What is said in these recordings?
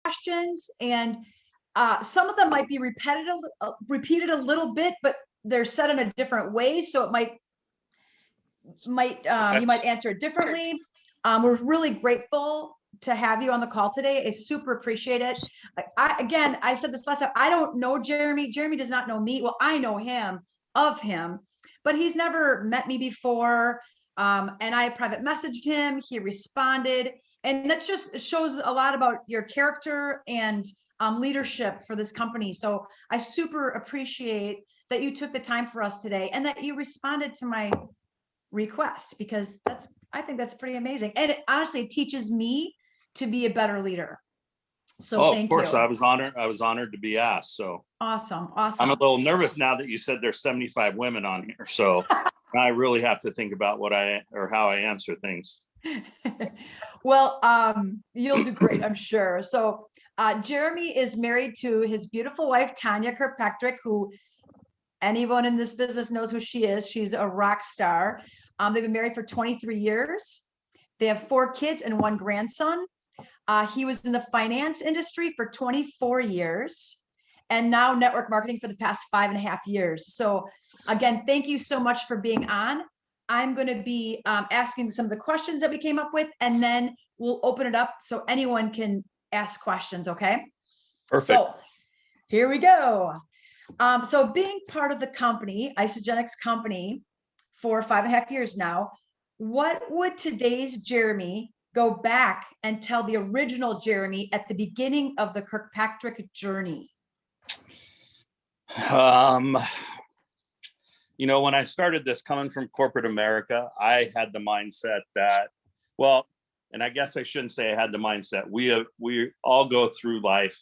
questions, and some of them might be repeated a little bit, but they're said in a different way, so it might you might answer it differently. We're really grateful to have you on the call today. I super appreciate it. I said this last time, I don't know Jeremey. Jeremey does not know me. Well, I know him of him, but he's never met me before. And I private messaged him, he responded. And that just shows a lot about your character and leadership for this company. So I super appreciate that you took the time for us today and that you responded to my request, because I think that's pretty amazing. And it honestly teaches me to be a better leader. So thank you. Of course, I was honored to be asked. So awesome. I'm a little nervous now that you said there's 75 women on here. So I really have to think about how I answer things. Well, you'll do great, I'm sure. So Jeremey is married to his beautiful wife, Tanya Kirkpatrick, who anyone in this business knows who she is. She's a rock star. They've been married for 23 years. They have 4 kids and 1 grandson. He was in the finance industry for 24 years and now network marketing for the past 5.5 years. So again, thank you so much for being on. I'm going to be asking some of the questions that we came up with, and then we'll open it up so anyone can ask questions. Okay. Perfect. So here we go. So being part of the company, Isagenix company, for 5.5 years now, what would today's Jeremey go back and tell the original Jeremey at the beginning of the Kirkpatrick journey? When I started this, coming from corporate America, I had the mindset that, and I guess I shouldn't say I had the mindset. We all go through life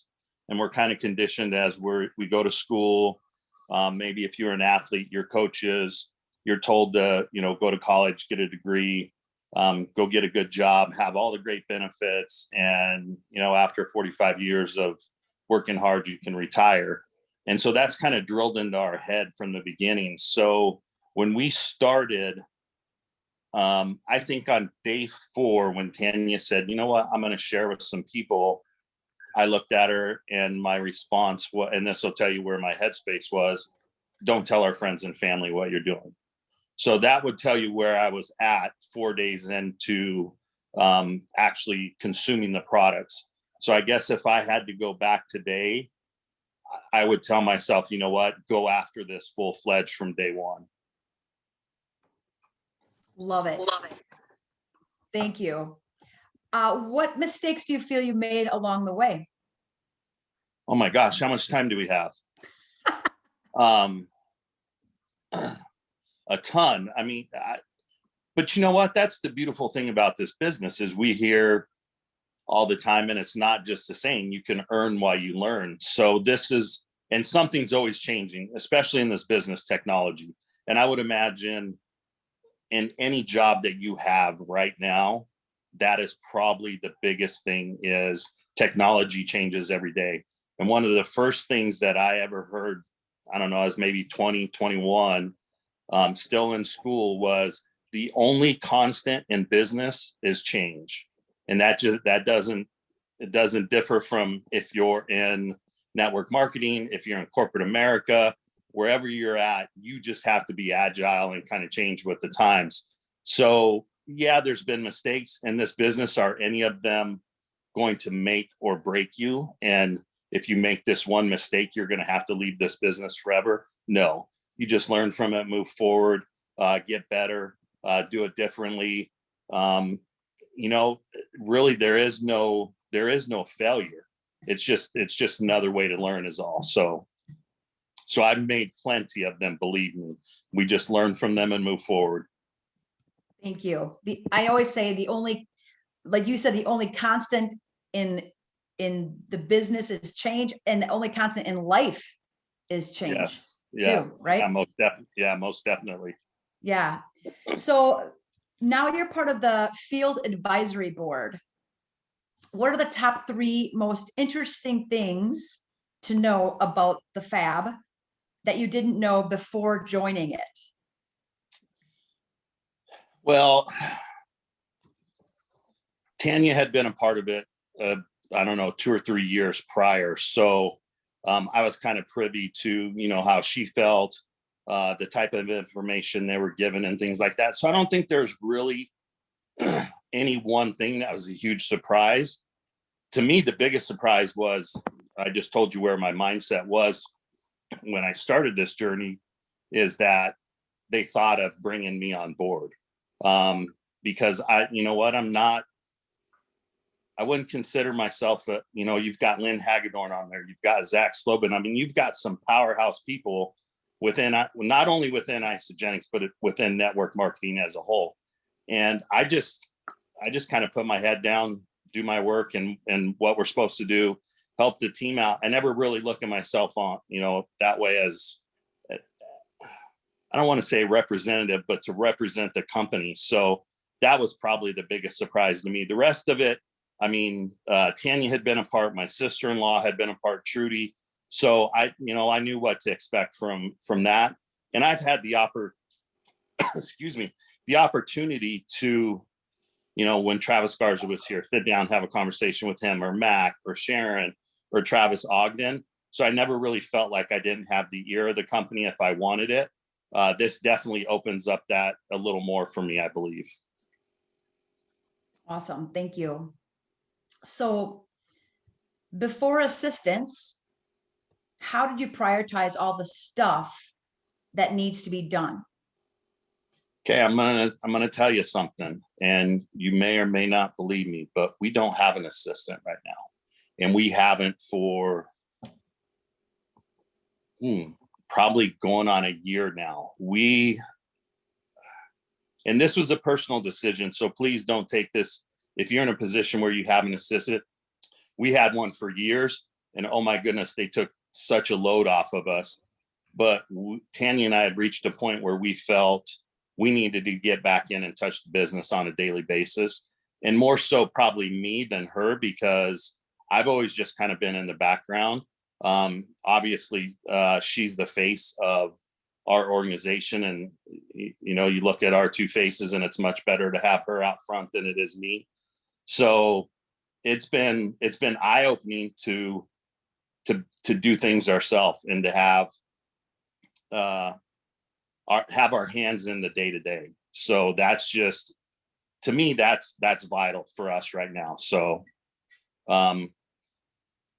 and we're kind of conditioned as we go to school. Maybe if you're an athlete, your coaches, you're told to, go to college, get a degree, go get a good job, have all the great benefits. And, after 45 years of working hard, you can retire. And so that's kind of drilled into our head from the beginning. So when we started, I think on day 4, when Tanya said, you know what, I'm going to share with some people, I looked at her and my response was, and this will tell you where my headspace was, don't tell our friends and family what you're doing. So that would tell you where I was at 4 days into actually consuming the products. So I guess if I had to go back today, I would tell myself, you know what, go after this full-fledged from day 1. Love it. Thank you. What mistakes do you feel you made along the way? Oh my gosh, how much time do we have? A ton. I mean, but you know what? That's the beautiful thing about this business is we hear all the time, and it's not just a saying, you can earn while you learn. So and something's always changing, especially in this business, technology. And I would imagine in any job that you have right now, that is probably the biggest thing is technology changes every day. And one of the first things that I ever heard, I don't know, I was maybe 20, 21, still in school, was the only constant in business is change. And it doesn't differ from if you're in network marketing, if you're in corporate America, wherever you're at, you just have to be agile and kind of change with the times. So yeah, there's been mistakes in this business. Are any of them going to make or break you? And if you make this one mistake, you're going to have to leave this business forever? No, you just learn from it, move forward, get better, do it differently. Really there is no failure. It's just another way to learn is all. So I've made plenty of them, believe me. We just learn from them and move forward. Thank you. I always say like you said, the only constant in the business is change, and the only constant in life is change. Yeah. Too, right? Most definitely. Yeah. So now you're part of the field advisory board. What are the top 3 most interesting things to know about the Fab that you didn't know before joining it? Well, Tanya had been a part of it I don't know, 2 or 3 years prior. So I was kind of privy to, how she felt, the type of information they were given and things like that. So I don't think there's really any one thing that was a huge surprise. To me, the biggest surprise was, I just told you where my mindset was when I started this journey, is that they thought of bringing me on board. Because I wouldn't consider myself you've got Lynn Hagedorn on there. You've got Zach Slobin. I mean, you've got some powerhouse people within, not only within Isagenix, but within network marketing as a whole. And I just kind of put my head down, do my work and what we're supposed to do, help the team out. I never really look at myself on, that way as, I don't want to say representative, but to represent the company. So that was probably the biggest surprise to me. The rest of it, I mean, Tanya had been a part, my sister-in-law had been a part, Trudy. So I knew what to expect from that. And I've had the opportunity to, when Travis Garza was here, sit down, have a conversation with him, or Mac or Sharon or Travis Ogden. So I never really felt like I didn't have the ear of the company if I wanted it. This definitely opens up that a little more for me, I believe. Awesome. Thank you. So before assistance, how did you prioritize all the stuff that needs to be done? Okay, I'm gonna tell you something, and you may or may not believe me, but we don't have an assistant right now, and we haven't for probably going on a year now. And this was a personal decision, so please don't take this. If you're in a position where you have an assistant, we had one for years, and oh my goodness, they took such a load off of us. But Tanya and I had reached a point where we felt we needed to get back in and touch the business on a daily basis, and more so probably me than her, because I've always just kind of been in the background. Obviously, she's the face of our organization, and you look at our two faces, and it's much better to have her out front than it is me. So it's been eye-opening to do things ourselves and to have our hands in the day-to-day. So that's just, to me, that's vital for us right now. So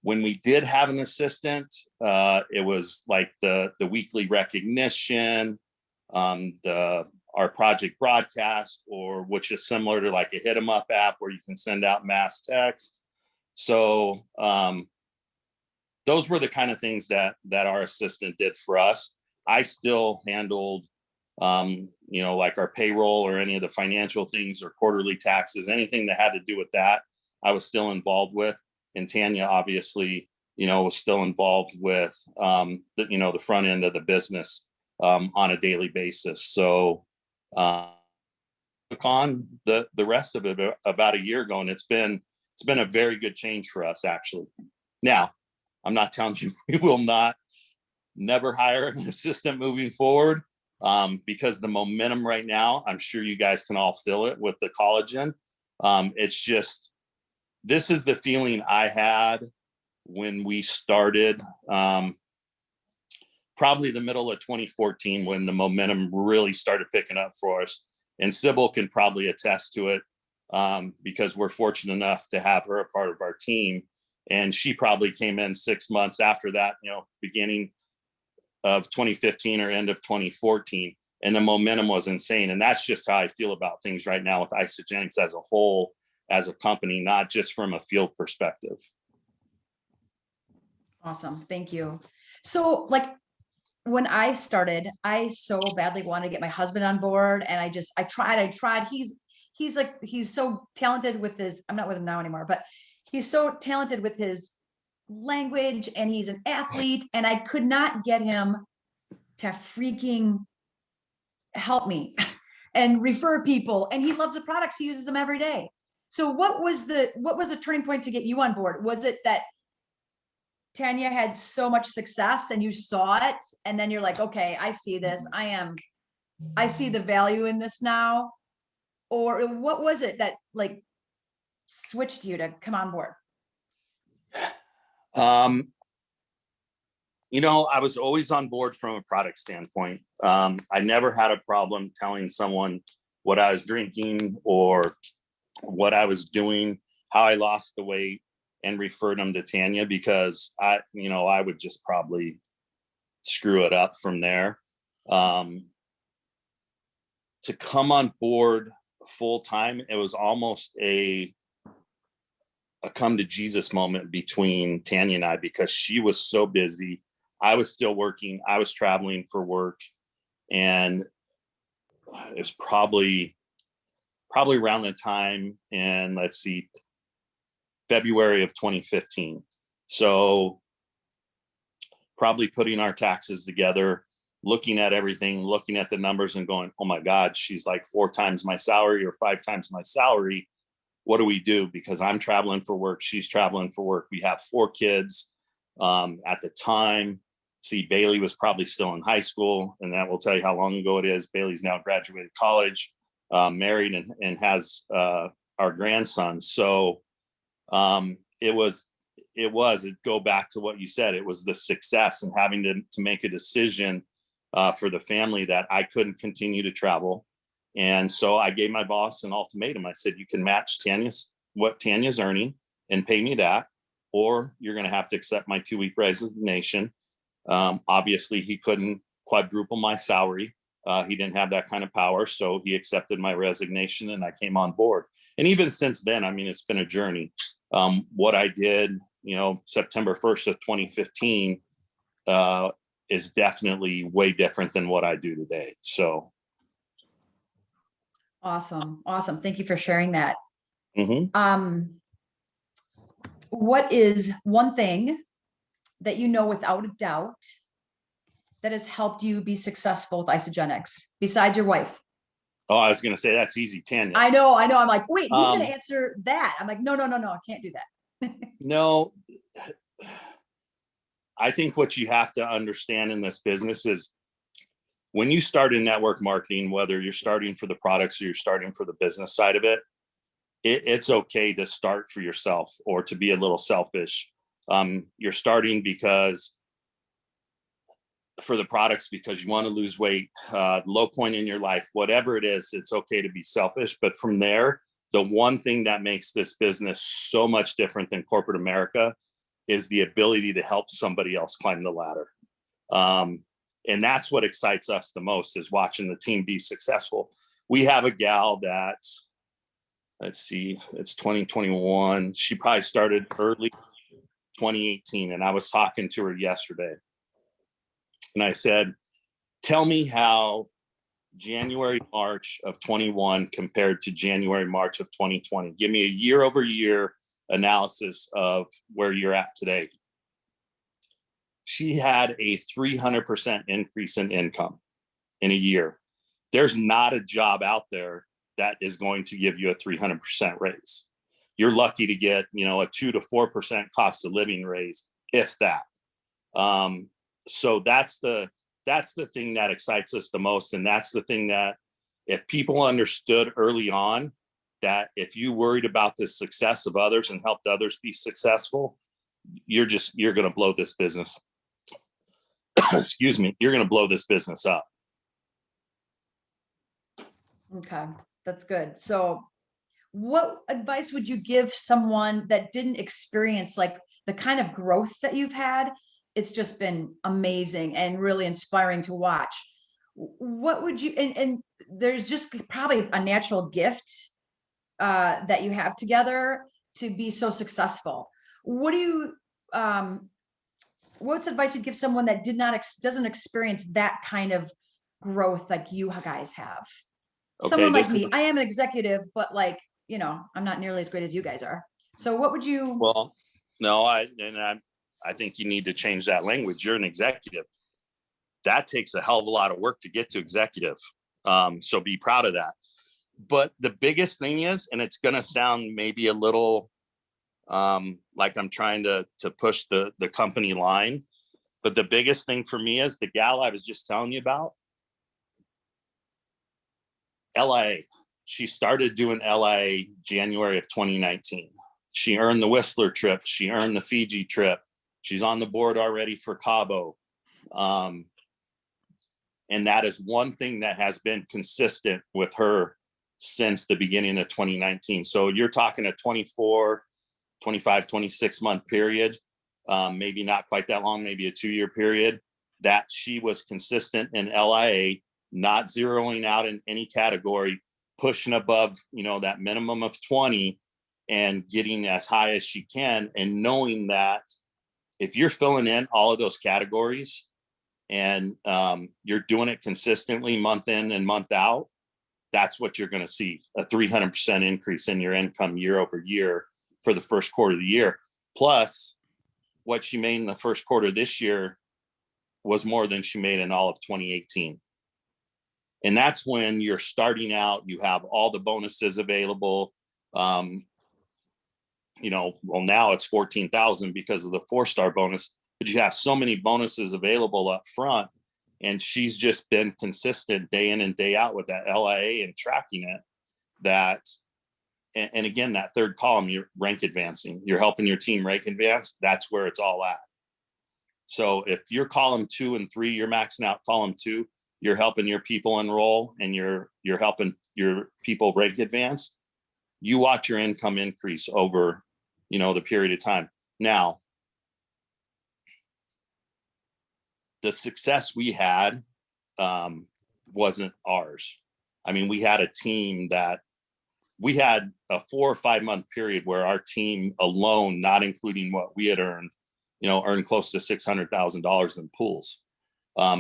when we did have an assistant, it was like the weekly recognition, our project broadcast, or which is similar to like a hit 'em up app where you can send out mass text. So those were the kind of things that our assistant did for us. I still handled, like our payroll or any of the financial things or quarterly taxes, anything that had to do with that, I was still involved with. And Tanya, obviously, was still involved with, the front end of the business on a daily basis. So took on the rest of it about a year ago, and it's been a very good change for us, actually. Now, I'm not telling you we will never hire an assistant moving forward, because the momentum right now, I'm sure you guys can all feel it with the collagen. It's just, this is the feeling I had when we started, probably the middle of 2014, when the momentum really started picking up for us. And Sybil can probably attest to it, because we're fortunate enough to have her a part of our team. And she probably came in 6 months after that, beginning of 2015 or end of 2014. And the momentum was insane. And that's just how I feel about things right now with Isagenix as a whole, as a company, not just from a field perspective. Awesome. Thank you. So like when I started, I so badly wanted to get my husband on board, and I tried. He's so talented with his, I'm not with him now anymore, but he's so talented with his language, and he's an athlete, and I could not get him to freaking help me and refer people. And he loves the products. He uses them every day. So what was the turning point to get you on board? Was it that Tanya had so much success and you saw it, and then you're like, okay, I see this. I see the value in this now? Or what was it that like switched you to come on board? I was always on board from a product standpoint. I never had a problem telling someone what I was drinking or what I was doing, how I lost the weight, and referred them to Tanya, because I would just probably screw it up from there. To come on board full time, it was almost a come to Jesus moment between Tanya and I, because she was so busy. I was still working. I was traveling for work, and it was probably around the time in, let's see, February of 2015. So probably putting our taxes together, looking at everything, looking at the numbers and going, oh my God, she's like 4 times my salary or 5 times my salary. What do we do? Because I'm traveling for work. She's traveling for work. We have 4 kids at the time. See, Bailey was probably still in high school, and that will tell you how long ago it is. Bailey's now graduated college, married, and has our grandson. So it go back to what you said. It was the success and having to make a decision for the family that I couldn't continue to travel. And so I gave my boss an ultimatum. I said, you can match what Tanya's earning and pay me that, or you're going to have to accept my 2-week resignation. Obviously he couldn't quadruple my salary. He didn't have that kind of power. So he accepted my resignation and I came on board. And even since then, I mean, it's been a journey. What I did, September 1st of 2015 is definitely way different than what I do today. So. Awesome. Awesome. Thank you for sharing that. Mm-hmm. What is one thing that without a doubt that has helped you be successful with Isagenix besides your wife? Oh, I was going to say that's easy, Tanya. I know. I'm like, wait, he's going to answer that. I'm like, no, I can't do that. No, I think what you have to understand in this business is when you start in network marketing, whether you're starting for the products or you're starting for the business side of it, it's okay to start for yourself or to be a little selfish. You're starting for the products because you want to lose weight, low point in your life, whatever it is, it's okay to be selfish. But from there, the one thing that makes this business so much different than corporate America is the ability to help somebody else climb the ladder. And that's what excites us the most, is watching the team be successful. We have a gal that, let's see, it's 2021. She probably started early 2018. And I was talking to her yesterday. And I said, tell me how January, March of 21 compared to January, March of 2020. Give me a year over year analysis of where you're at today. She had a 300% increase in income in a year. There's not a job out there that is going to give you a 300% raise. You're lucky to get, a 2 to 4% cost of living raise, if that. So that's the thing that excites us the most. And that's the thing that if people understood early on, that if you worried about the success of others and helped others be successful, you're going to blow this business. Excuse me. You're going to blow this business up. Okay. That's good. So what advice would you give someone that didn't experience like the kind of growth that you've had? It's just been amazing and really inspiring to watch. What would you, and there's just probably a natural gift that you have together to be so successful. What do you, what's advice you'd give someone that doesn't experience that kind of growth like you guys have? Okay, someone like me, I am an executive, but I'm not nearly as great as you guys are. So what would you? Well, no, I think you need to change that language. You're an executive. That takes a hell of a lot of work to get to executive. So be proud of that. But the biggest thing is, and it's going to sound maybe a little like I'm trying to push the company line, but the biggest thing for me is the gal I was just telling you about, LA. She started doing LA January of 2019. She earned the Whistler trip. She earned the Fiji trip. She's on the board already for Cabo. And that is one thing that has been consistent with her since the beginning of 2019. So you're talking a 24, 25, 26 month period, maybe not quite that long, maybe a 2-year period, that she was consistent in LIA, not zeroing out in any category, pushing above, that minimum of 20 and getting as high as she can. And knowing that if you're filling in all of those categories and you're doing it consistently month in and month out, that's what you're going to see, a 300% increase in your income year over year for the first quarter of the year. Plus, what she made in the first quarter this year was more than she made in all of 2018. And that's when you're starting out, you have all the bonuses available. Well, now it's 14,000 because of the 4-star bonus, but you have so many bonuses available up front. And she's just been consistent day in and day out with that LIA and tracking it. That, and again, that third column, you're rank advancing. You're helping your team rank advance. That's where it's all at. So if you're column 2 and 3, you're maxing out column 2, you're helping your people enroll and you're helping your people rank advance. You watch your income increase over, the period of time. Now, the success we had wasn't ours. I mean, we had a team that we had a 4 or 5 month period where our team alone, not including what we had earned, earned close to $600,000 in pools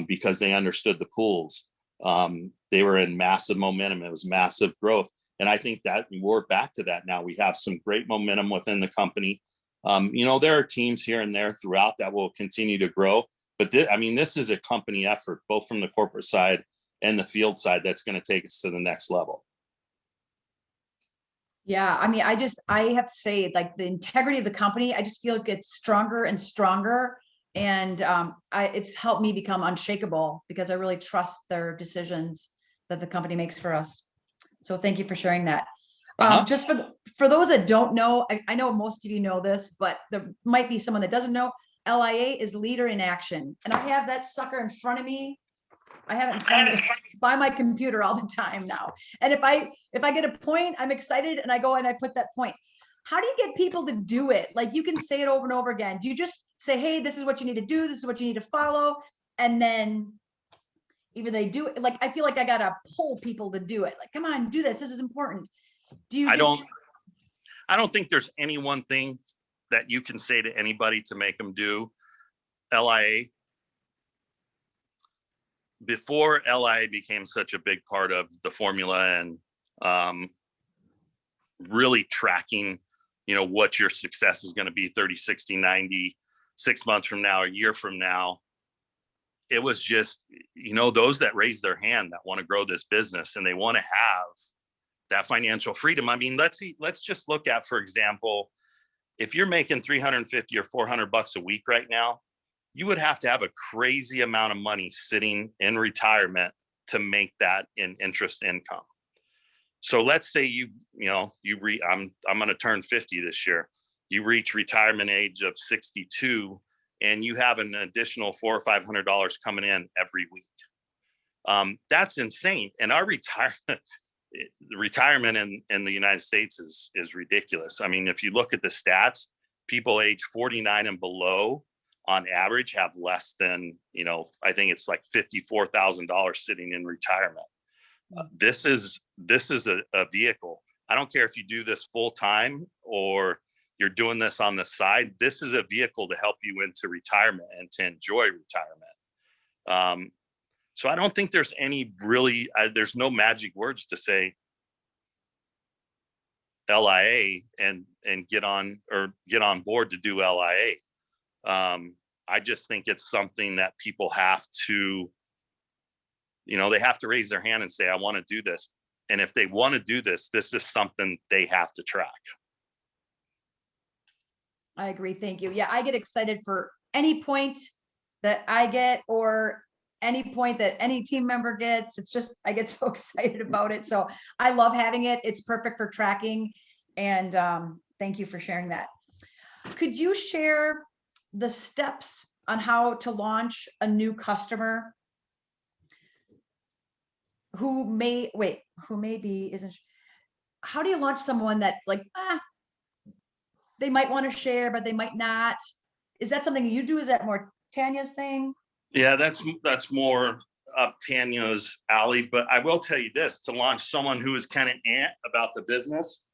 because they understood the pools. They were in massive momentum. It was massive growth. And I think that we're back to that now. We have some great momentum within the company. There are teams here and there throughout that will continue to grow. But this is a company effort, both from the corporate side and the field side, that's going to take us to the next level. Yeah, I have to say, like, the integrity of the company, I just feel it gets stronger and stronger. And it's helped me become unshakable because I really trust their decisions that the company makes for us. So thank you for sharing that. Just for those that don't know, I know most of you know this, but there might be someone that doesn't know. LIA is Leader in Action. And I have that sucker in front of me. I have it in front of me by my computer all the time now. And if I get a point, I'm excited and I go and I put that point. How do you get people to do it? Like, you can say it over and over again. Do you just say, hey, this is what you need to do, this is what you need to follow? And then even they do it, like, I feel like I gotta pull people to do it. Like, come on, do this. This is important. I don't think there's any one thing that you can say to anybody to make them do LIA. Before LIA became such a big part of the formula and really tracking, what your success is going to be 30, 60, 90, 6 months from now, a year from now, it was just, those that raise their hand that want to grow this business and they want to have that financial freedom. Let's just look at, for example, if you're making $350 or $400 a week right now, you would have to have a crazy amount of money sitting in retirement to make that in interest income. So let's say I'm going to turn 50 this year. You reach retirement age of 62 and you have an additional $400 or $500 coming in every week. That's insane. And our retirement in the United States is ridiculous. If you look at the stats, people age 49 and below on average have less than, I think it's like $54,000 sitting in retirement. This is a vehicle. I don't care if you do this full time or you're doing this on the side. This is a vehicle to help you into retirement and to enjoy retirement. So I don't think there's there's no magic words to say LIA and get on board to do LIA. I just think it's something that people have to, they have to raise their hand and say, I want to do this. And if they want to do this, this is something they have to track. I agree. Thank you. Yeah, I get excited for any point that I get or any point that any team member gets. It's just, I get so excited about it. So I love having it. It's perfect for tracking. And thank you for sharing that. Could you share the steps on how to launch a new customer who may be isn't, how do you launch someone that's like, they might want to share, but they might not? Is that something you do? Is that more Tanya's thing? Yeah, that's more up Tanya's alley. But I will tell you this: to launch someone who is kind of about the business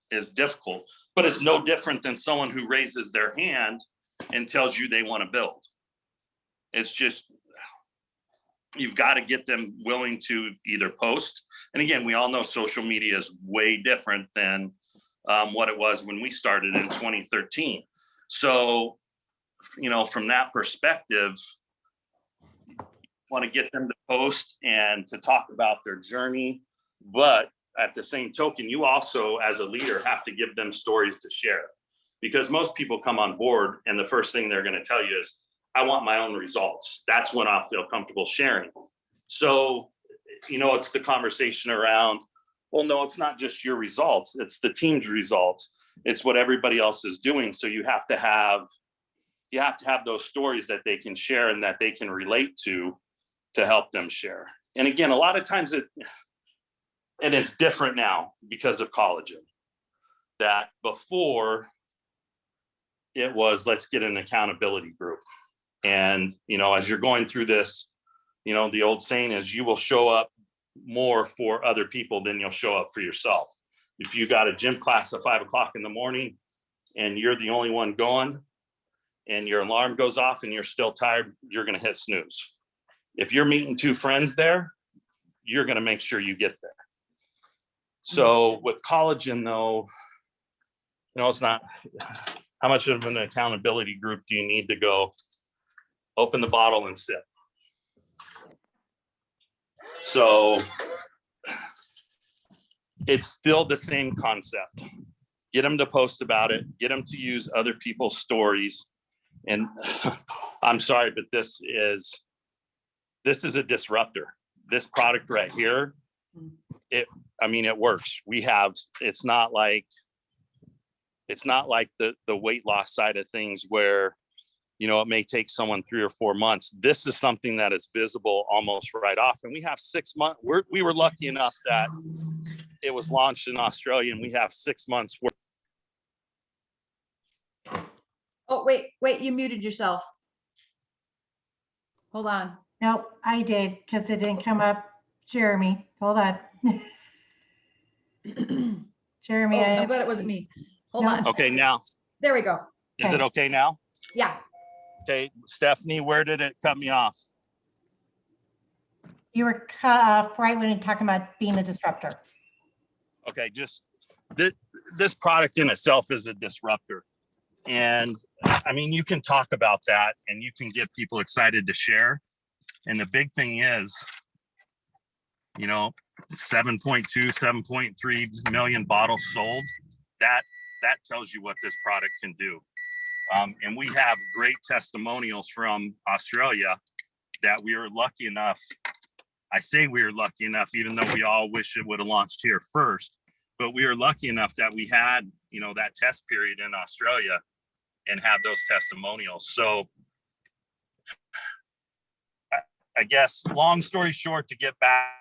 is difficult. But it's no different than someone who raises their hand and tells you they want to build. It's just, you've got to get them willing to either post. And again, we all know social media is way different than what it was when we started in 2013. So, from that perspective, want to get them to post and to talk about their journey. But at the same token, you also, as a leader, have to give them stories to share, because most people come on board and the first thing they're going to tell you is, I want my own results. That's when I'll feel comfortable sharing. So, it's the conversation around, well, no, it's not just your results. It's the team's results. It's what everybody else is doing. So you have to have those stories that they can share and that they can relate to help them share. And again, a lot of times it's different now because of collagen. That before it was, let's get an accountability group. And, as you're going through this, the old saying is, you will show up more for other people than you'll show up for yourself. If you got a gym class at 5 o'clock in the morning and you're the only one going and your alarm goes off and you're still tired, you're going to hit snooze. If you're meeting 2 friends there, you're going to make sure you get there. So with collagen, though, it's not, how much of an accountability group do you need to go open the bottle and sip? So it's still the same concept. Get them to post about it, get them to use other people's stories. And I'm sorry, but this is a disruptor. This product right here, it works. It's not like the weight loss side of things where, it may take someone 3 or 4 months. This is something that is visible almost right off. And we have 6 months. We were lucky enough that it was launched in Australia and we have 6 months worth. Oh, wait, you muted yourself. Hold on. Nope, I did, because it didn't come up. Jeremy, hold on. Jeremy, I'm glad it wasn't me. Hold on. Okay, now. There we go. Is it okay now? Yeah. Okay, Stephanie, where did it cut me off? You were cut off right when you're talking about being a disruptor. Okay, just this product in itself is a disruptor. And you can talk about that and you can get people excited to share. And the big thing is, 7.2, 7.3 million bottles sold. That tells you what this product can do. And we have great testimonials from Australia that we were lucky enough. I say we were lucky enough, even though we all wish it would have launched here first, but we were lucky enough that we had, that test period in Australia and had those testimonials. So I guess, long story short, to get back,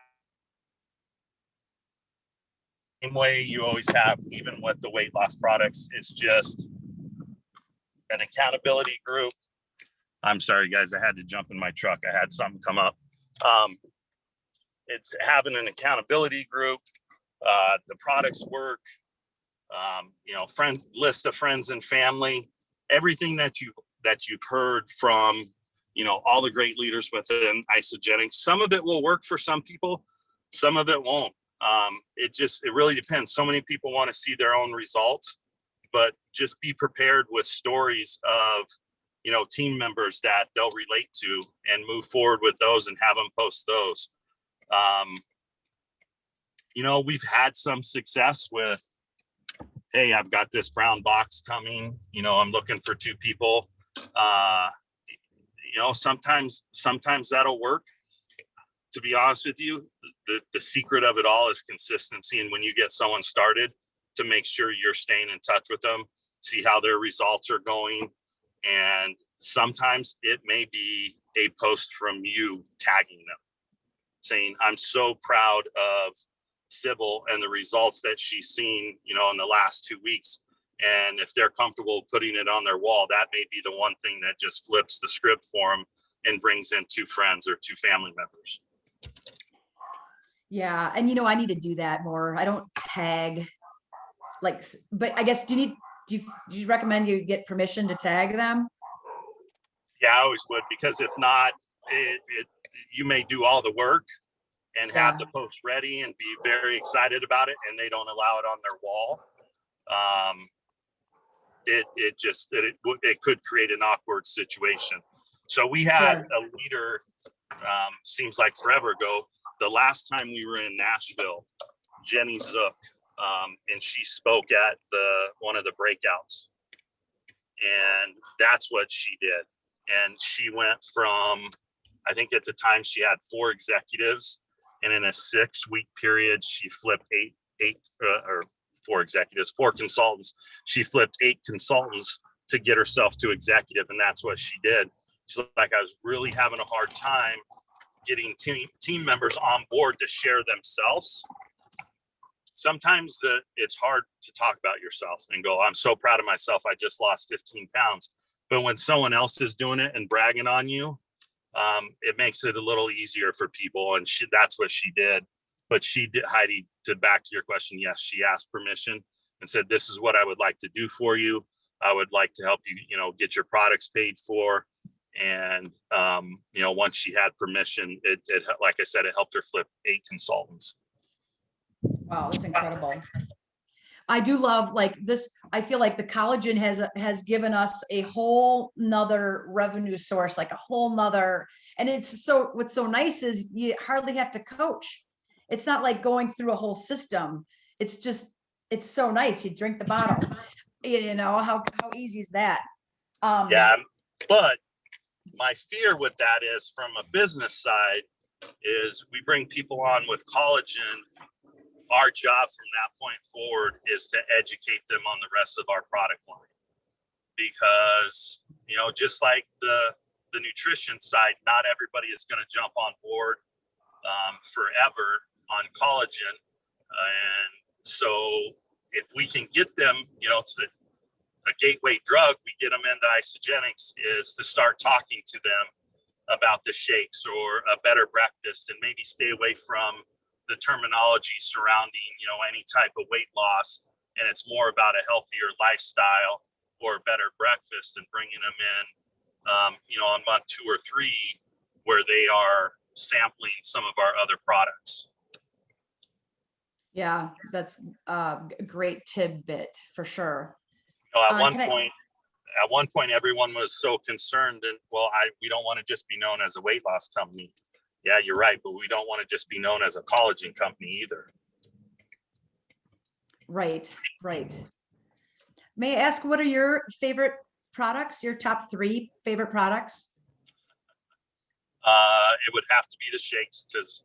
same way you always have, even with the weight loss products, it's just an accountability group. I'm sorry, guys, I had to jump in my truck. I had something come up. It's having an accountability group. The products work. List of friends and family. Everything that you've heard from, all the great leaders within Isagenix. Some of it will work for some people, some of it won't. It really depends. So many people want to see their own results, but just be prepared with stories of, team members that they'll relate to and move forward with those and have them post those. We've had some success with, hey, I've got this brown box coming, I'm looking for 2 people. Sometimes that'll work. To be honest with you, the secret of it all is consistency. And when you get someone started, to make sure you're staying in touch with them see how their results are going. And sometimes it may be a post from you tagging them, saying, I'm so proud of Sybil and the results that she's seen, you know, in the last 2 weeks. And if they're comfortable putting it on their wall, that may be the one thing that just flips the script for them and brings in 2 friends or 2 family members. Yeah. And, you know, I need to do that more. I don't tag like, but I guess, do you recommend you get permission to tag them? Yeah, I always would, because if not, you may do all the work and have the post ready and be very excited about it, and they don't allow it on their wall. It could create an awkward situation. So we had a leader, seems like forever ago, the last time we were in Nashville, Jenny Zook, and she spoke at one of the breakouts, and that's what she did. And she went from, I think at the time she had 4 executives, and in a 6-week period, she flipped 4 consultants. She flipped 8 consultants to get herself to executive. And that's what she did. She's like, I was really having a hard time getting team members on board to share themselves. Sometimes it's hard to talk about yourself and go, I'm so proud of myself, I just lost 15 pounds. But when someone else is doing it and bragging on you, it makes it a little easier for people. And that's what she did. But she did, Heidi, to back to your question, yes, she asked permission and said, this is what I would like to do for you. I would like to help you, you know, get your products paid for. And, you know, once she had permission, it like I said, it helped her flip 8 consultants. Wow, that's incredible. I do love like this. I feel like the collagen has given us a whole nother revenue source, like a whole nother, and what's so nice is you hardly have to coach. It's not like going through a whole system. It's so nice. You drink the bottle, you know, how easy is that? Yeah, but my fear with that is, from a business side, is we bring people on with collagen. Our job from that point forward is to educate them on the rest of our product line, because, you know, just like the nutrition side, not everybody is going to jump on board forever on collagen. And so if we can get them, you know, it's a gateway drug, we get them into Isagenix, is to start talking to them about the shakes or a better breakfast, and maybe stay away from the terminology surrounding, you know, any type of weight loss. And it's more about a healthier lifestyle or better breakfast, and bringing them in, you know, on month 2 or 3, where they are sampling some of our other products. Yeah, that's a great tidbit for sure. You know, at one point, everyone was so concerned, and we don't want to just be known as a weight loss company. Yeah, you're right, but we don't want to just be known as a collagen company either. Right. May I ask, what are your favorite products, your top 3 favorite products? It would have to be the shakes, because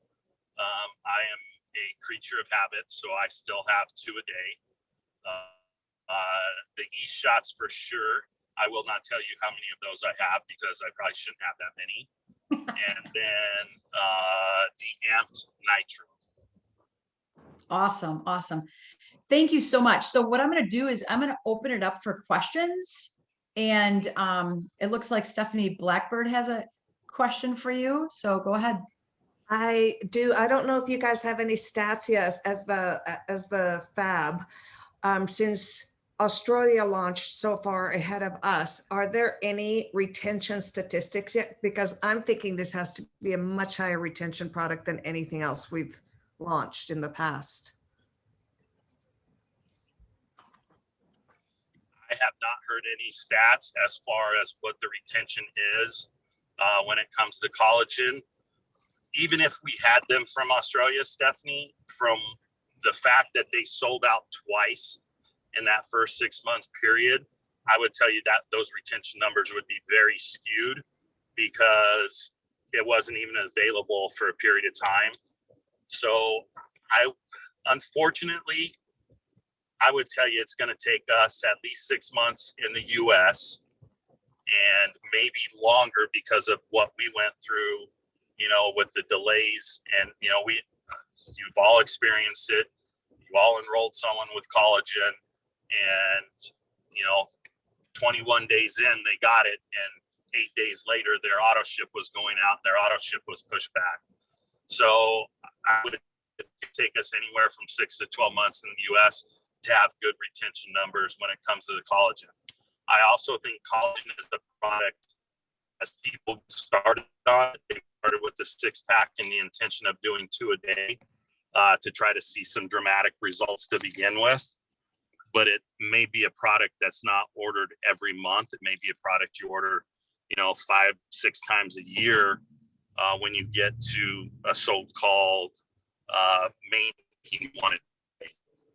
I am a creature of habit, so I still have 2 a day. The shots for sure. I will not tell you how many of those I have, because I probably shouldn't have that many. And then the amped nitro. Awesome. Thank you so much. So what I'm going to do is I'm going to open it up for questions. And it looks like Stephanie Blackbird has a question for you. So go ahead. I do. I don't know if you guys have any stats yet as the fab. Since Australia launched so far ahead of us, are there any retention statistics yet? Because I'm thinking this has to be a much higher retention product than anything else we've launched in the past. I have not heard any stats as far as what the retention is when it comes to collagen. Even if we had them from Australia, Stephanie, from the fact that they sold out twice in that first 6-month period, I would tell you that those retention numbers would be very skewed, because it wasn't even available for a period of time. So unfortunately, I would tell you it's going to take us at least 6 months in the US and maybe longer because of what we went through, with the delays. And, you've all experienced it. You all enrolled someone with collagen and, 21 days in, they got it. And 8 days later, their auto ship was going out. Their auto ship was pushed back. So I would take us anywhere from 6 to 12 months in the US to have good retention numbers when it comes to the collagen. I also think collagen is the product, as people started on, they started with the 6-pack and the intention of doing 2 a day to try to see some dramatic results to begin with. But it may be a product that's not ordered every month. It may be a product you order, 5-6 times a year when you get to a so-called main you want it,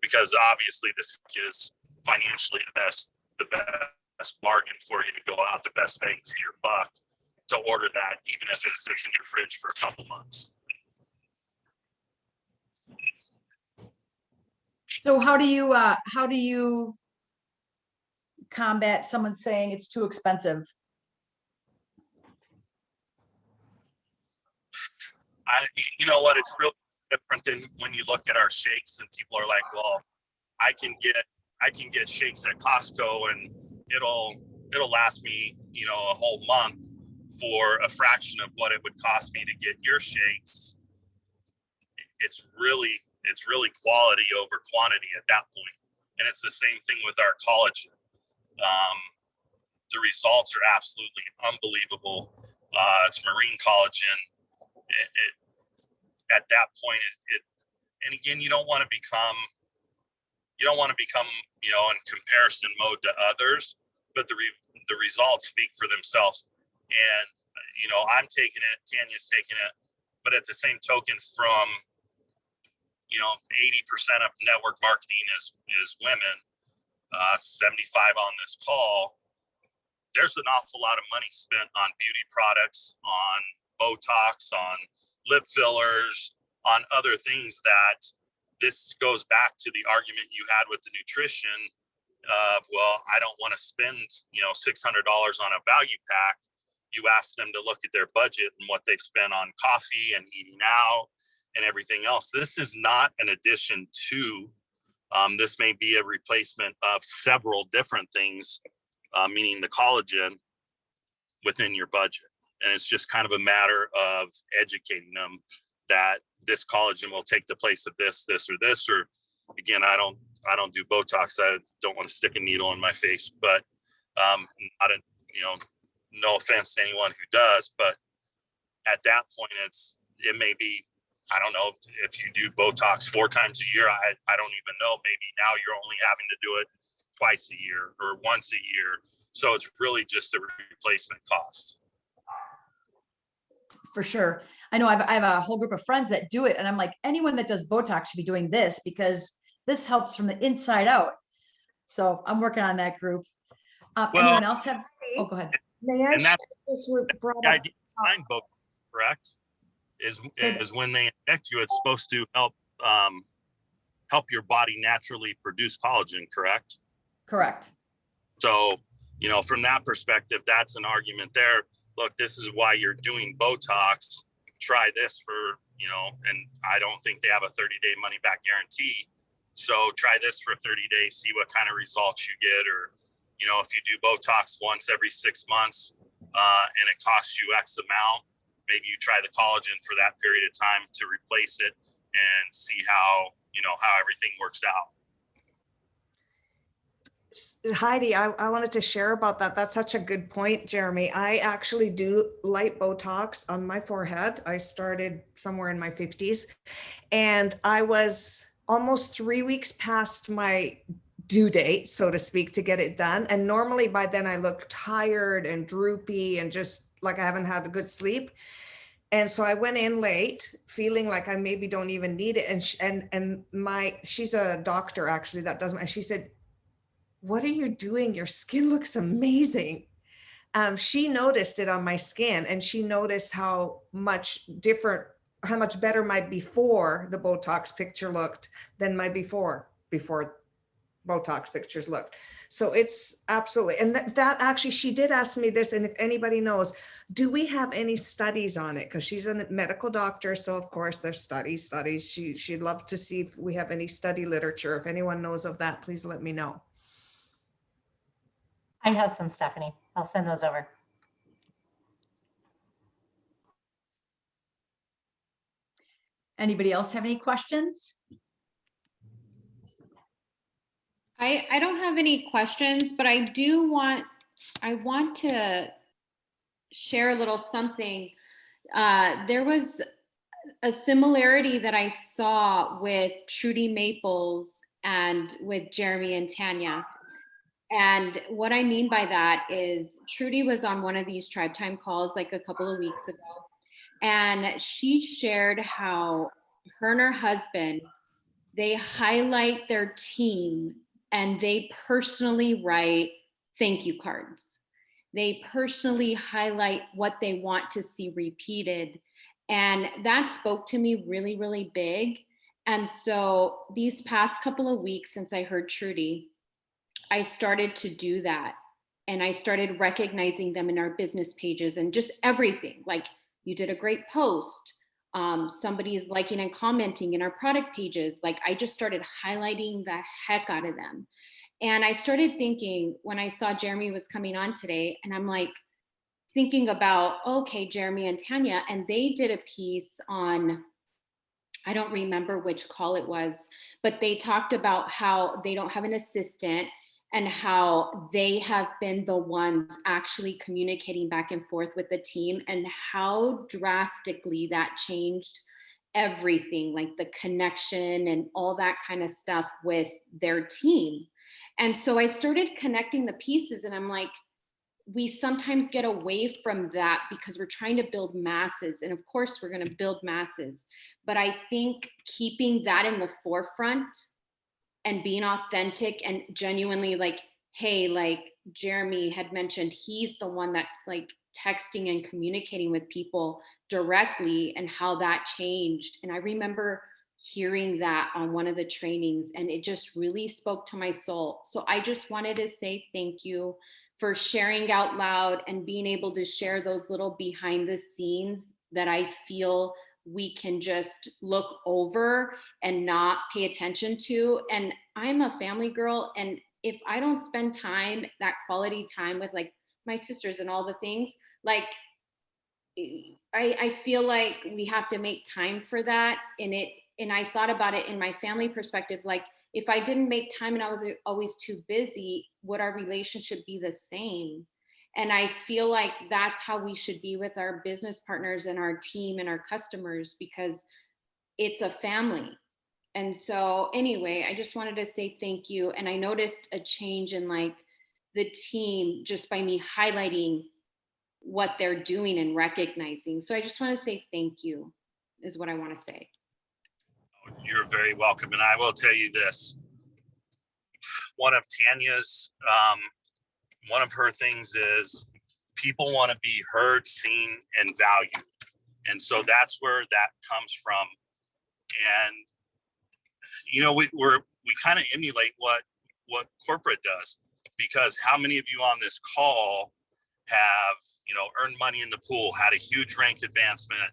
because obviously this is financially the best bargain for you to go out, the best bang for your buck to order that, even if it sits in your fridge for a couple months. So how do you combat someone saying it's too expensive? You know what? It's real different than when you look at our shakes and people are like, well, I can get shakes at Costco and it'll last me, a whole month for a fraction of what it would cost me to get your shakes. It's really quality over quantity at that point. And it's the same thing with our collagen. The results are absolutely unbelievable. It's marine collagen. At that point, and again, you don't want to become, in comparison mode to others, but the results speak for themselves. And, I'm taking it, Tanya's taking it, but at the same token from, 80% of network marketing is women, 75 on this call. There's an awful lot of money spent on beauty products, on Botox, on lip fillers, on other things that this goes back to the argument you had with the nutrition of, well, I don't want to spend, $600 on a value pack. You ask them to look at their budget and what they've spent on coffee and eating out and everything else. This is not an addition to, this may be a replacement of several different things, meaning the collagen within your budget. And it's just kind of a matter of educating them that this collagen will take the place of this, or again, I don't do Botox. I don't want to stick a needle in my face, but no offense to anyone who does, but at that point, it may be, I don't know, if you do Botox 4 times a year, I don't even know, maybe now you're only having to do it twice a year or once a year. So it's really just a replacement cost. For sure. I know I have a whole group of friends that do it. And I'm like, anyone that does Botox should be doing this because this helps from the inside out. So I'm working on that group. Anyone else have? Oh, go ahead. May I And share that's this with brought the up? idea behind Botox, correct? Is when they inject you, it's supposed to help your body naturally produce collagen, correct? Correct. So, from that perspective, that's an argument there. Look, this is why you're doing Botox. Try this for, and I don't think they have a 30-day money back guarantee. So try this for 30 days, see what kind of results you get. Or, if you do Botox once every 6 months and it costs you X amount, maybe you try the collagen for that period of time to replace it and see how everything works out. Heidi, I wanted to share about that. That's such a good point, Jeremy. I actually do light Botox on my forehead. I started somewhere in my 50s, and I was almost 3 weeks past my due date, so to speak, to get it done. And normally by then I look tired and droopy and just like I haven't had a good sleep. And so I went in late feeling like I maybe don't even need it. And she's a doctor actually that does my, she said, "What are you doing? Your skin looks amazing." She noticed it on my skin, and she noticed how much better my before the Botox picture looked than my before Botox pictures looked. So it's absolutely, and that actually, she did ask me this, and if anybody knows, do we have any studies on it? Because she's a medical doctor, so of course there's studies. She'd love to see if we have any study literature. If anyone knows of that, please let me know. I have some, Stephanie. I'll send those over. Anybody else have any questions? I don't have any questions, but I want to share a little something. There was a similarity that I saw with Trudy Maples and with Jeremy and Tanya. And what I mean by that is Trudy was on one of these Tribe Time calls like a couple of weeks ago. And she shared how her and her husband, they highlight their team and they personally write thank you cards. They personally highlight what they want to see repeated. And that spoke to me really, really big. And so these past couple of weeks since I heard Trudy, I started to do that. And I started recognizing them in our business pages and just everything. Like, you did a great post. Somebody is liking and commenting in our product pages. Like, I just started highlighting the heck out of them. And I started thinking when I saw Jeremy was coming on today, and I'm like thinking about, okay, Jeremy and Tanya, and they did a piece on, I don't remember which call it was, but they talked about how they don't have an assistant and how they have been the ones actually communicating back and forth with the team, and how drastically that changed everything, like the connection and all that kind of stuff with their team. And so I started connecting the pieces, and I'm like, we sometimes get away from that because we're trying to build masses. And of course we're going to build masses, but I think keeping that in the forefront and being authentic and genuinely like, hey, like Jeremy had mentioned, he's the one that's like texting and communicating with people directly, and how that changed. And I remember hearing that on one of the trainings, and it just really spoke to my soul. So I just wanted to say thank you for sharing out loud and being able to share those little behind the scenes that I feel we can just look over and not pay attention to. And I'm a family girl, and if I don't spend time, that quality time with like my sisters and all the things, like I feel like we have to make time for that. And I thought about it in my family perspective, like if I didn't make time and I was always too busy, would our relationship be the same? And I feel like that's how we should be with our business partners and our team and our customers, because it's a family. And so anyway, I just wanted to say thank you. And I noticed a change in like the team just by me highlighting what they're doing and recognizing. So I just want to say thank you is what I want to say. You're very welcome. And I will tell you this, one of Tanya's, one of her things is people want to be heard, seen, and valued. And so that's where that comes from. And, you know, we kind of emulate what corporate does, because how many of you on this call have, you know, earned money in the pool, had a huge rank advancement,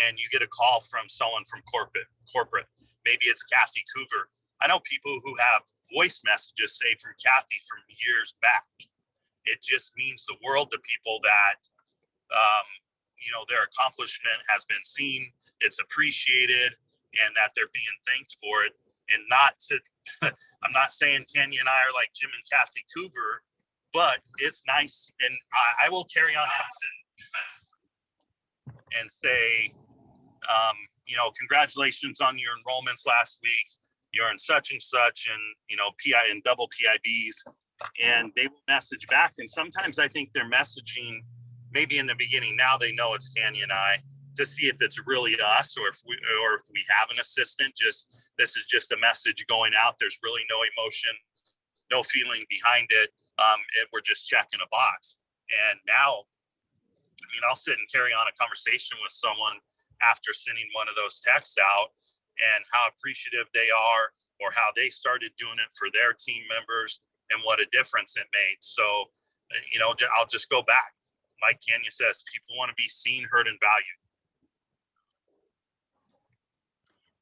and you get a call from someone from corporate. Maybe it's Kathy Coover. I know people who have voice messages saved from Kathy from years back. It just means the world to people that, you know, their accomplishment has been seen, it's appreciated, and that they're being thanked for it. And not to, I'm not saying Tanya and I are like Jim and Kathy Coover, but it's nice. And I will carry on and say, you know, congratulations on your enrollments last week. You're in such and such, and, you know, PI and double PIBs, and they will message back. And sometimes I think they're messaging maybe in the beginning. Now they know it's Tanya and I, to see if it's really us, or if we have an assistant. Just, this is just a message going out. There's really no emotion, no feeling behind it. We're just checking a box. And now, I mean, I'll sit and carry on a conversation with someone after sending one of those texts out, and how appreciative they are, or how they started doing it for their team members and what a difference it made. So, I'll just go back. Like Tanya says, people want to be seen, heard, and valued.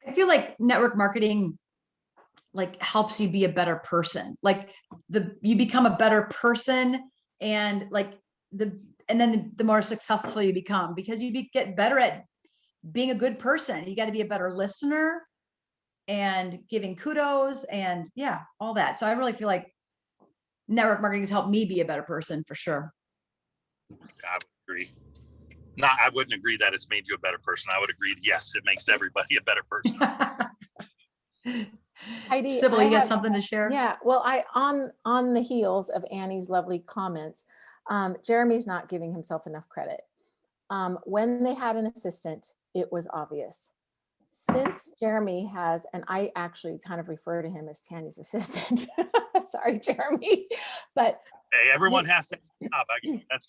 I feel like network marketing like helps you be a better person. Like you become a better person, and then the more successful you become, because you get better at being a good person. You got to be a better listener and giving kudos and all that. So I really feel like network marketing has helped me be a better person for sure. I would agree. I wouldn't agree that it's made you a better person. I would agree, yes, it makes everybody a better person. Heidi, Sybil, I you got have- something to share? Yeah, well, on the heels of Annie's lovely comments, Jeremy's not giving himself enough credit. When they had an assistant, it was obvious. Since Jeremy has, and I actually kind of refer to him as Tanya's assistant. Sorry, Jeremy, but Hey, everyone has to have a job.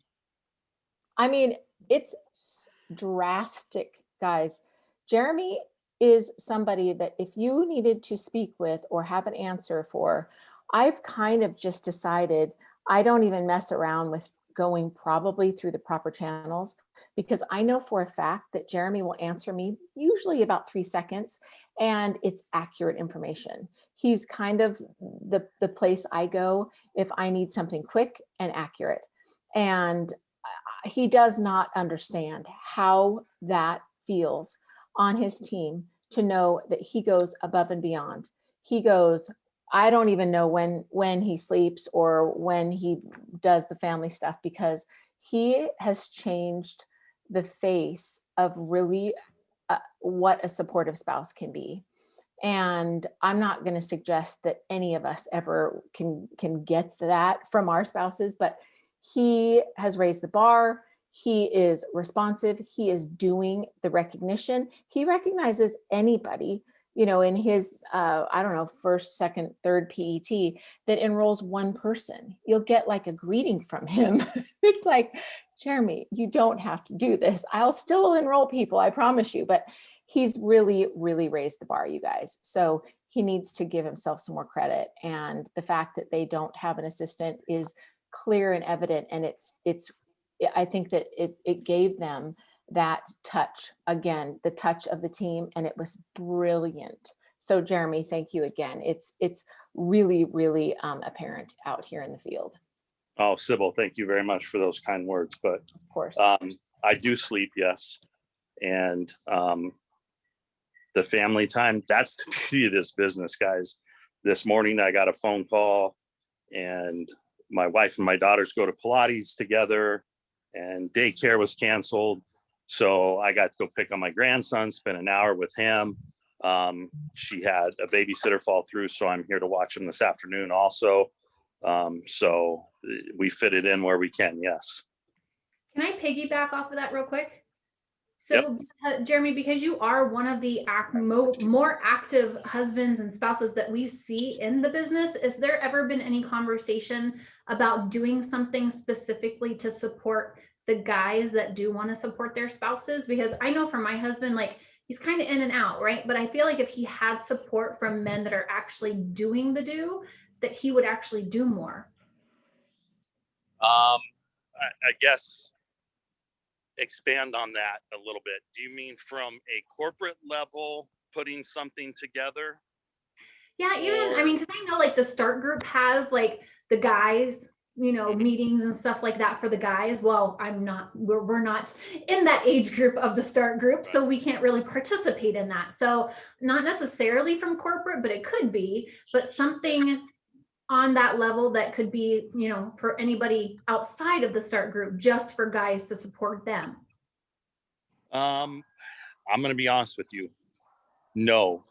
I mean, it's drastic, guys. Jeremy is somebody that if you needed to speak with or have an answer for, I've kind of just decided I don't even mess around with going probably through the proper channels, because I know for a fact that Jeremy will answer me usually about 3 seconds, and it's accurate information. He's kind of the place I go if I need something quick and accurate. And he does not understand how that feels on his team to know that he goes above and beyond. He goes, I don't even know when he sleeps or when he does the family stuff, because he has changed the face of really what a supportive spouse can be. And I'm not going to suggest that any of us ever can get that from our spouses, but he has raised the bar. He is responsive. He is doing the recognition. He recognizes anybody, in his, I don't know, first, second, third PET that enrolls one person. You'll get like a greeting from him. It's like, Jeremy, you don't have to do this. I'll still enroll people, I promise you. But he's really, really raised the bar, you guys. So he needs to give himself some more credit. And the fact that they don't have an assistant is clear and evident. And I think that it gave them that touch, again, the touch of the team, and it was brilliant. So Jeremy, thank you again. It's really, really apparent out here in the field. Oh, Sybil, thank you very much for those kind words. But Of course. I do sleep, yes. And the family time, that's the beauty of this business, guys. This morning I got a phone call, and my wife and my daughters go to Pilates together, and daycare was canceled. So I got to go pick up my grandson, spend an hour with him. She had a babysitter fall through, so I'm here to watch him this afternoon also. So we fit it in where we can, yes. Can I piggyback off of that real quick? So, Jeremy, because you are one of the more active husbands and spouses that we see in the business, has there ever been any conversation about doing something specifically to support the guys that do want to support their spouses? Because I know for my husband, like, he's kind of in and out, right? But I feel like if he had support from men that are actually doing that he would actually do more. I guess expand on that a little bit. Do you mean from a corporate level, putting something together? Yeah, I mean, because I know like the Start Group has like the guys, meetings and stuff like that for the guys. Well, we're not in that age group of the Start Group, so we can't really participate in that. So not necessarily from corporate, but it could be, but something on that level that could be, for anybody outside of the Start Group, just for guys to support them. I'm going to be honest with you. No,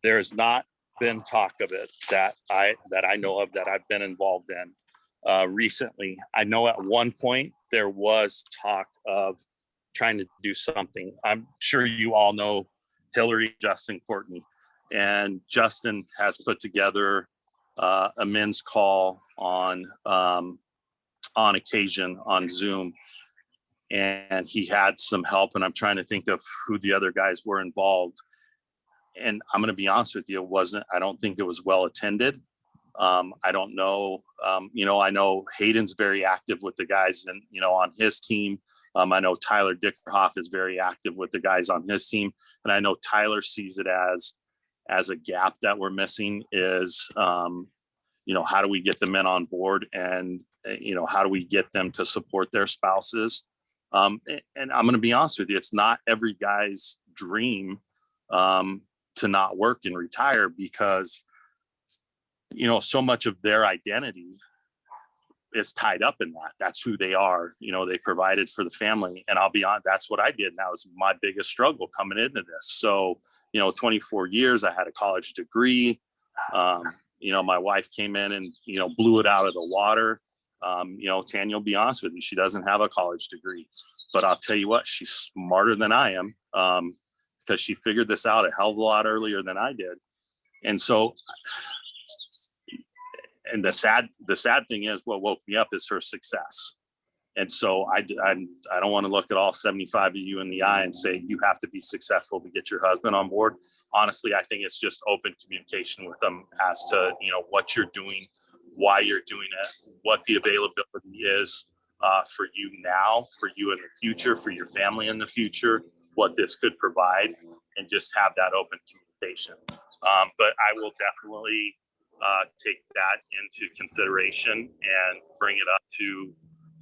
there has not been talk of it that I know of, that I've been involved in recently. I know at one point there was talk of trying to do something. I'm sure you all know Hillary, Justin, Courtney, and Justin has put together a men's call on occasion on Zoom, and he had some help, and I'm trying to think of who the other guys were involved. and I'm going to be honest with you, I don't think it was well attended. I don't know, I know Hayden's very active with the guys and, on his team. I know Tyler Dickerhoff is very active with the guys on his team. And I know Tyler sees it as a gap that we're missing is, how do we get the men on board and, how do we get them to support their spouses? And I'm going to be honest with you, it's not every guy's dream to not work and retire because, so much of their identity is tied up in that. That's who they are. They provided for the family, and I'll be honest, that's what I did. And that was my biggest struggle coming into this. So, 24 years, I had a college degree. My wife came in and, blew it out of the water. Tanya will be honest with you, she doesn't have a college degree, but I'll tell you what, she's smarter than I am because she figured this out a hell of a lot earlier than I did. And so, and the sad thing is what woke me up is her success. And so I don't want to look at all 75 of you in the eye and say, you have to be successful to get your husband on board. Honestly, I think it's just open communication with them as to, what you're doing, why you're doing it, what the availability is for you now, for you in the future, for your family in the future, what this could provide, and just have that open communication. But I will definitely take that into consideration and bring it up to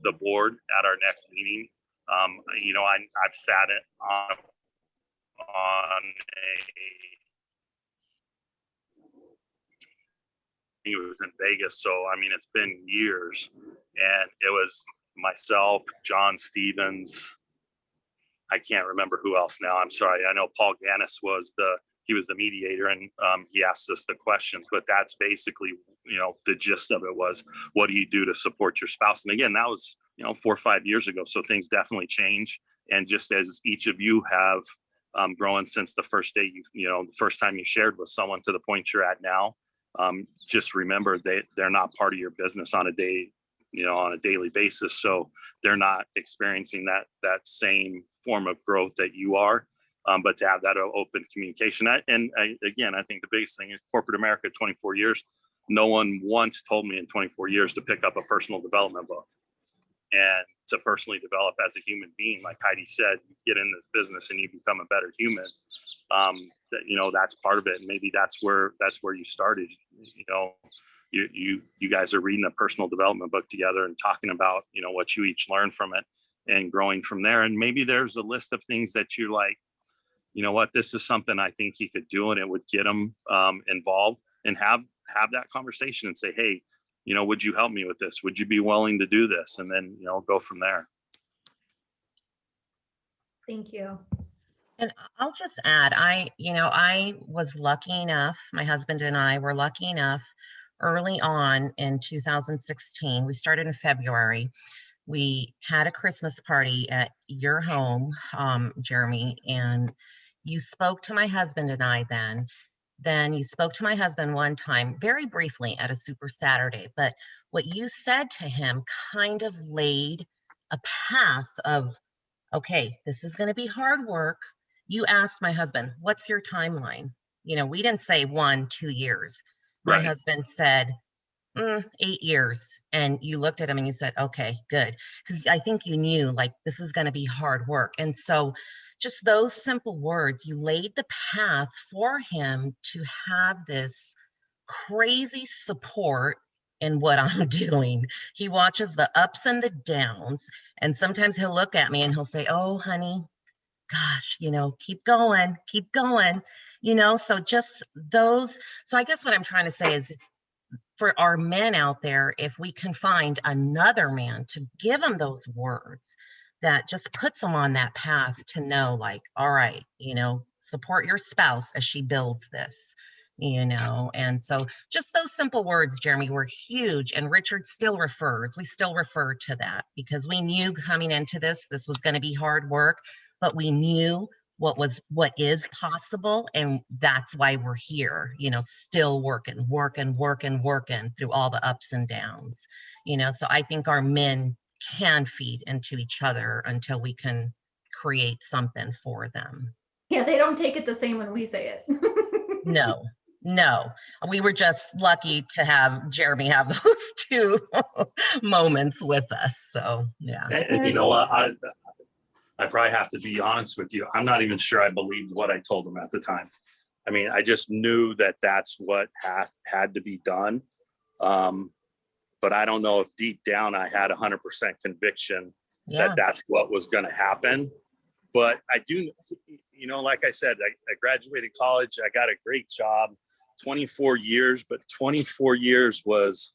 the board at our next meeting. I've sat it on it was in Vegas. So, it's been years, and it was myself, John Stevens. I can't remember who else now. I'm sorry. I know Paul Gannis was the mediator, and he asked us the questions, but that's basically, the gist of it was, what do you do to support your spouse? And again, that was, 4 or 5 years ago. So things definitely change. And just as each of you have grown since the first day, the first time you shared with someone to the point you're at now, just remember they're not part of your business on a daily basis. So they're not experiencing that same form of growth that you are. But to have that open communication. Again, I think the biggest thing is corporate America, 24 years. No one once told me in 24 years to pick up a personal development book and to personally develop as a human being. Like Heidi said, you get in this business and you become a better human. That's part of it. And maybe that's where you started. You guys are reading a personal development book together and talking about, what you each learned from it and growing from there. And maybe there's a list of things that you like, this is something I think he could do, and it would get him involved, and have that conversation and say, hey, would you help me with this? Would you be willing to do this? And then, go from there. Thank you. And I'll just add, I was lucky enough, my husband and I were lucky enough early on in 2016. We started in February. We had a Christmas party at your home, Jeremy, and you spoke to my husband and I then. Then you spoke to my husband one time, very briefly at a Super Saturday. But what you said to him kind of laid a path of, okay, this is going to be hard work. You asked my husband, what's your timeline? We didn't say 1-2 years. My husband said, 8 years. And you looked at him and you said, okay, good. Because I think you knew, like, this is going to be hard work. And so just those simple words, you laid the path for him to have this crazy support in what I'm doing. He watches the ups and the downs. And sometimes he'll look at me and he'll say, oh, honey, gosh, keep going. So just those. So I guess what I'm trying to say is, for our men out there, if we can find another man to give them those words, that just puts them on that path to know, like, all right, support your spouse as she builds this, and so just those simple words, Jeremy, were huge. And Richard we still refer to that, because we knew coming into this was going to be hard work, but we knew what is possible. And that's why we're here, still working through all the ups and downs, so I think our men can feed into each other until we can create something for them. Yeah, they don't take it the same when we say it. No, no. We were just lucky to have Jeremy have those two moments with us. So, yeah. And you know what? I probably have to be honest with you. I'm not even sure I believed what I told him at the time. I mean, I just knew that that's what had to be done. But I don't know if deep down I had 100% conviction Yeah. that that's what was going to happen. But I do, you know, like I said, I graduated college. I got a great job, 24 years, but 24 years was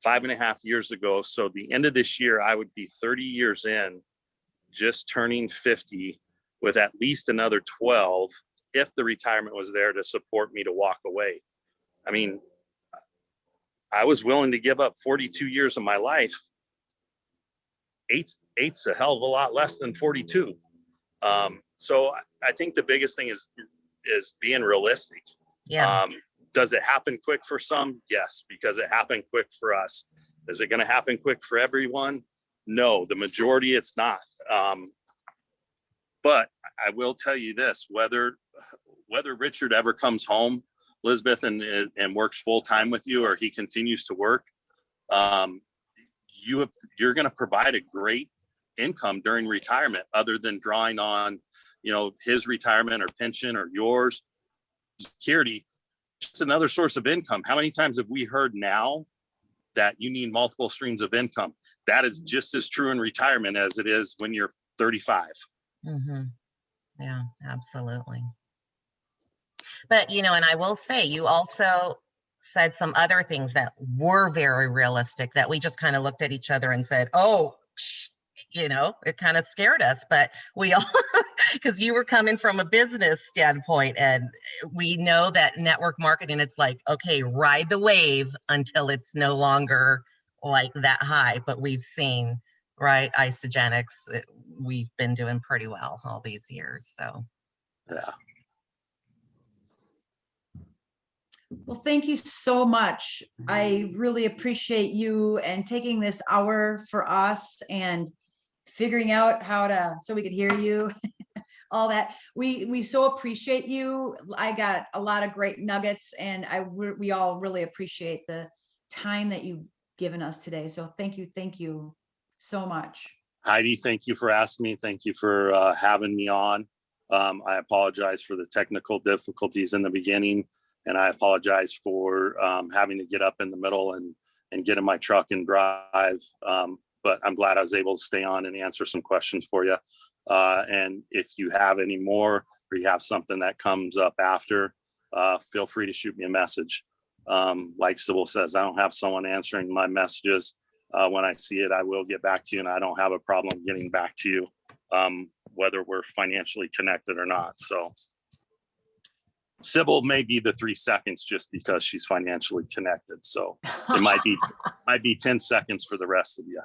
5.5 years ago. So the end of this year, I would be 30 years in, just turning 50 with at least another 12 if the retirement was there to support me to walk away. I mean, I was willing to give up 42 years of my life. Eight's a hell of a lot less than 42. So I think the biggest thing is being realistic. Yeah. Does it happen quick for some? Yes, because it happened quick for us. Is it going to happen quick for everyone? No, the majority it's not. But I will tell you this, whether Richard ever comes home, Elizabeth, and works full time with you, or he continues to work, you're going to provide a great income during retirement, other than drawing on, you know, his retirement or pension or yours. Security, it's another source of income. How many times have we heard now that you need multiple streams of income? That is just as true in retirement as it is when you're 35. Mm-hmm. Yeah, absolutely. But, you know, and I will say, you also said some other things that were very realistic that we just kind of looked at each other and said, oh, you know, it kind of scared us, but we all, because you were coming from a business standpoint, and we know that network marketing, it's like, okay, ride the wave until it's no longer like that high. But we've seen, right, Isagenix, we've been doing pretty well all these years. So, Yeah. Well, thank you so much. I really appreciate you and taking this hour for us and figuring out so we could hear you, all that. We so appreciate you. I got a lot of great nuggets, and we all really appreciate the time that you've given us today. So thank you so much. Heidi, thank you for asking me. Thank you for having me on. I apologize for the technical difficulties in the beginning, and I apologize for having to get up in the middle and get in my truck and drive. But I'm glad I was able to stay on and answer some questions for you. And if you have any more, or you have something that comes up after, feel free to shoot me a message. Like Sybil says, I don't have someone answering my messages. When I see it, I will get back to you, and I don't have a problem getting back to you, whether we're financially connected or not. So Sybil may be the 3 seconds just because she's financially connected. So it might be 10 seconds for the rest of you.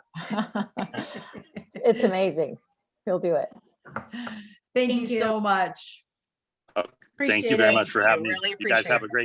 It's amazing. He'll do it. Thank you so much. Thank you very much for having me. Really You guys appreciate have it. a great